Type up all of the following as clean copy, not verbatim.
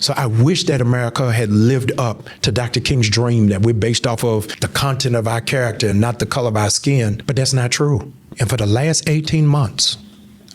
So I wish that America had lived up to Dr. King's dream that we're based off of the content of our character and not the color of our skin, but that's not true. And for the last 18 months,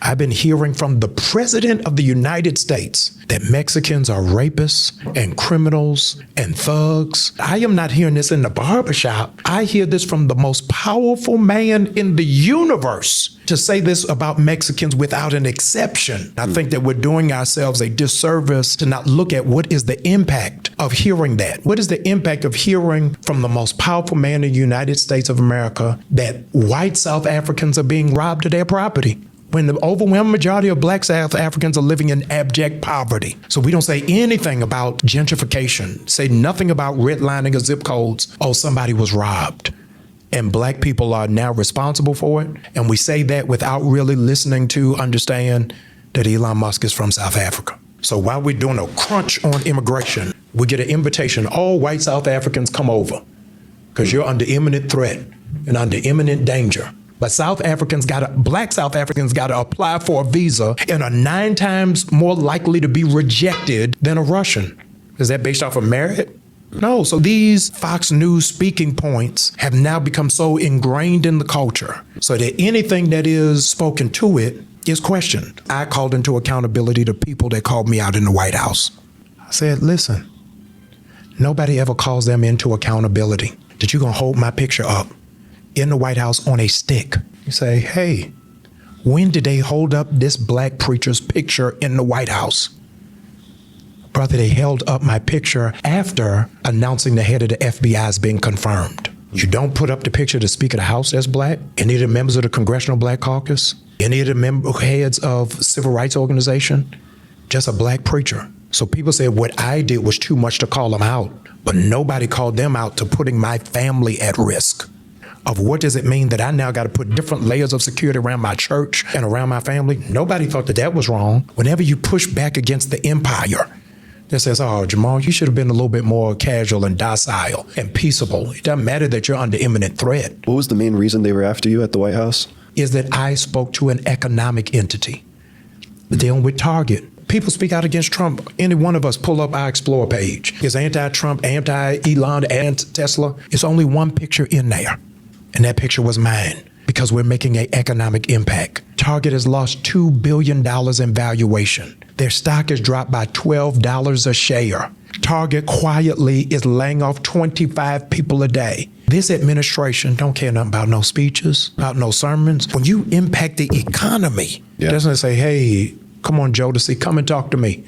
I've been hearing from the President of the United States that Mexicans are rapists and criminals and thugs. I am not hearing this in the barbershop. I hear this from the most powerful man in the universe to say this about Mexicans without an exception. I think that we're doing ourselves a disservice to not look at what is the impact of hearing that. What is the impact of hearing from the most powerful man in the United States of America that white South Africans are being robbed of their property, when the overwhelming majority of black South Africans are living in abject poverty? So we don't say anything about gentrification, say nothing about redlining of zip codes. Oh, somebody was robbed, and black people are now responsible for it. And we say that without really listening to understand that Elon Musk is from South Africa. So while we're doing a crunch on immigration, we get an invitation, all white South Africans come over because you're under imminent threat and under imminent danger. But black South Africans got to apply for a visa and are 9 times more likely to be rejected than a Russian. Is that based off of merit? No. So these Fox News speaking points have now become so ingrained in the culture so that anything that is spoken to it is questioned. I called into accountability the people that called me out in the White House. I said, listen, nobody ever calls them into accountability. That you're going to hold my picture up in the White House on a stick. You say, hey, when did they hold up this black preacher's picture in the White House? Brother, they held up my picture after announcing the head of the FBI is being confirmed. You don't put up the picture of the Speaker of the House that's black, any of the members of the Congressional Black Caucus, any of the heads of civil rights organization, just a black preacher. So people said what I did was too much to call them out, but nobody called them out to putting my family at risk. Of what does it mean that I now got to put different layers of security around my church and around my family? Nobody thought that that was wrong. Whenever you push back against the empire that says, oh, Jamal, you should have been a little bit more casual and docile and peaceable. It doesn't matter that you're under imminent threat. What was the main reason they were after you at the White House? Is that I spoke to an economic entity. Dealing with Target. People speak out against Trump. Any one of us pull up our Explore page. It's anti-Trump, anti-Elon, anti-Tesla. It's only one picture in there. And that picture was mine because we're making an economic impact. Target has lost $2 billion in valuation. Their stock has dropped by $12 a share. Target quietly is laying off 25 people a day. This administration don't care nothing about no speeches, about no sermons. When you impact the economy, it doesn't say, hey, come on, Jodeci, come and talk to me.